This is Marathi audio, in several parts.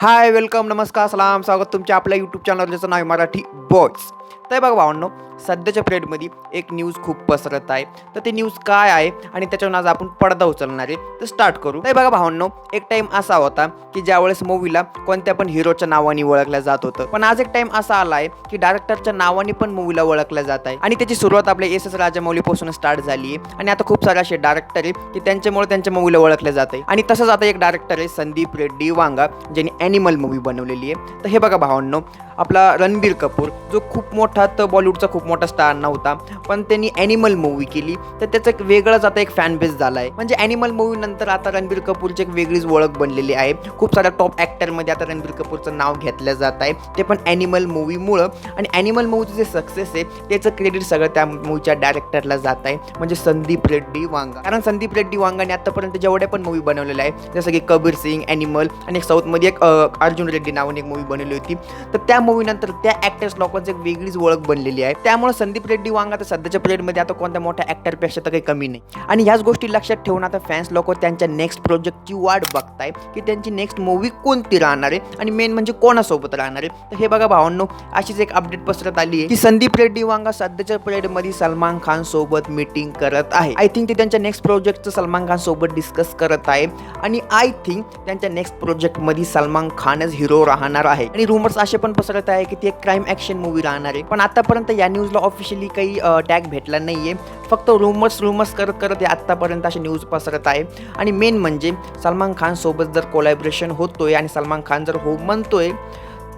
हाय, वेलकम, नमस्कार, सलाम, स्वागत तुमच्या आपल्या यूट्यूब चॅनल ज्याचं नाव आहे मराठी बॉयज. तर बघा भावांनो, सध्याच्या पिरियडमध्ये एक न्यूज खूप पसरत आहे. तर ते न्यूज काय आहे आणि त्याच्यावर आज आपण पडदा उचलणार आहे. तर स्टार्ट करू. तर बघा भावांनो, एक टाइम असा होता की ज्यावेळेस मूवीला कोणत्या पण हिरोच्या नावाने ओळखलं जात होतं. पण आज एक टाइम असा आला आहे की डायरेक्टरच्या नावाने पण मूवीला ओळखलं जात आहे. आणि त्याची सुरुवात आपल्या एस राजामौलीपासून स्टार्ट झाली आहे. आणि आता खूप सारे असे डायरेक्टर आहे की त्यांच्यामुळे त्यांच्या मूवीला ओळखलं जात आहे. आणि तसंच आता एक डायरेक्टर आहे संदीप रेड्डी वांगा, ज्यांनी ॲनिमल मूवी बनवलेली आहे. तर हे बघा भावांनो, आपला रणबीर कपूर जो खूप मोठा तर बॉलिवूडचा खूप मोठा स्टार नव्हता, पण त्यांनी ॲनिमल मूवी केली तर त्याचं एक वेगळंच आता एक फॅन बेस झाला आहे. म्हणजे ॲनिमल मूवी नंतर आता रणबीर कपूरची एक वेगळीच ओळख बनलेली आहे. खूप साऱ्या टॉप ॲक्टरमध्ये आता रणबीर कपूरचं नाव घेतलं जात आहे, ते पण ॲनिमल मूवीमुळं. आणि ॲनिमल मूवीचं जे सक्सेस आहे त्याचं क्रेडिट सगळं त्या मूवीच्या डायरेक्टरला जात आहे, म्हणजे संदीप रेड्डी वांगा. कारण संदीप रेड्डी वांगाने आतापर्यंत जेवढ्या पण मूवी बनवलेल्या आहे, जसं की कबीर सिंग, ॲनिमल, आणि एक साऊथमध्ये एक अर्जुन रेड्डी नावाने एक मूवी बनवली होती. तर त्या मूवी नंतर त्या ॲक्टर्स लोकांची एक वेगळीच ओळख बनलेली आहे. त्यामुळे संदीप रेड्डी वांगा तर सध्याच्या पिरियडमध्ये आता कोणत्या मोठ्या ॲक्टरपेक्षा तर काही कमी नाही. आणि ह्याच गोष्टी लक्षात ठेवून आता फॅन्स लोक त्यांच्या नेक्स्ट प्रोजेक्टची वाट बघताय की त्यांची नेक्स्ट मूवी कोणती राहणार आहे आणि मेन म्हणजे कोणासोबत राहणार आहे. तर हे बघा भावांनो, अशीच एक अपडेट पसरत आली आहे की संदीप रेड्डी वांगा सध्याच्या पिरियडमध्ये सलमान खान सोबत मीटिंग करत आहे. आय थिंक ते त्यांच्या नेक्स्ट प्रोजेक्टचं सलमान खान सोबत डिस्कस करत आहे. आणि आय थिंक त्यांच्या नेक्स्ट प्रोजेक्टमध्ये सलमान खानच हिरो राहणार आहे. आणि रुमर्स असे पण पसरत आहे की ती एक क्राईम ॲक्शन मूवी राहणार आहे. पण आतापर्यंत या न्यूजला ऑफिशियली काही टॅग भेटला नाहीये. फक्त रुमर्स करत हे आत्तापर्यंत अशी न्यूज पसरत आहे. आणि मेन म्हणजे सलमान खान सोबत जर कोलॅबरेशन होतोय आणि सलमान खान जर हो म्हणतोय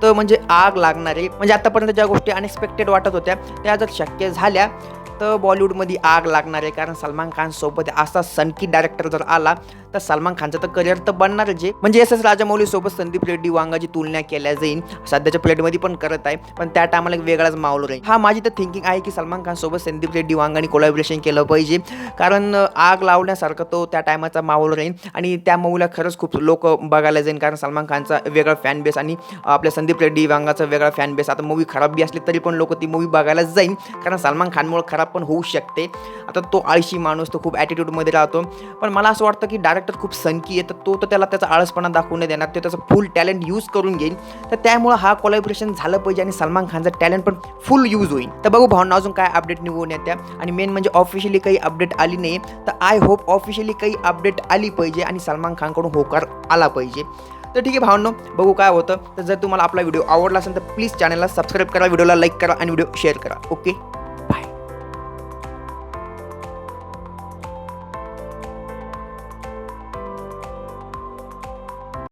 तर म्हणजे आग लागणार आहे. म्हणजे आतापर्यंत ज्या गोष्टी अनएक्सपेक्टेड वाटत होत्या त्या जर शक्य झाल्या तर बॉलिवूडमध्ये आग लागणार आहे. कारण सलमान खान सोबत असा सनकी डायरेक्टर जर आला तर सलमान खानचं तर करिअर तर बनणारच आहे. म्हणजे एस राजामौली सोबत संदीप रेड्डी वांगाची तुलना केल्या जाईल, सध्याच्या पिरियडमध्ये पण करत आहे, पण त्या टायमाला एक वेगळाच माहोल राहील. हा माझी तर थिंकिंग आहे की सलमान खान सोबत संदीप रेड्डी वांगाने कोलॅबरेशन केलं पाहिजे. कारण आग लावण्यासारखं तो त्या टायमाचा माहोल राहील आणि त्या मूवीला खरंच खूप लोक बघायला जाईल. कारण सलमान खानचा वेगळा फॅन बेस आणि आपल्या संदीप रेड्डी वांगाचा वेगळा फॅन बेस. आता मूवी खराब बी असली तरी पण लोक ती मूवी बघायला जाईल, कारण सलमान खानमुळे खराब पण होऊ शकते. आता तो आळशी माणूस, तो खूप ॲटिट्यूडमध्ये राहतो. पण मला असं वाटतं की डायरेक्टर खूप सनकी आहे, तर तो तर त्याला त्याचा आळसपणा दाखवून नाही देणार, ते त्याचं फुल टॅलेंट यूज करून घेईल. तर त्यामुळं हा कोलॅबरेशन झालं पाहिजे आणि सलमान खानचं टॅलेंट पण फुल यूज होईल. तर बघू भावना अजून काय अपडेट निघून येत्या. आणि मेन म्हणजे ऑफिशियली काही अपडेट आली नाही, तर आय होप ऑफिशियली काही अपडेट आली पाहिजे आणि सलमान खानकडून होकार आला पाहिजे. तर ठीक आहे भावांनो, बघू काय होतं. तर जर तुम्हाला आपला व्हिडिओ आवडला असेल तर प्लीज चॅनलला सबस्क्राईब करा, व्हिडिओला लाईक करा आणि व्हिडिओ शेअर करा. ओके.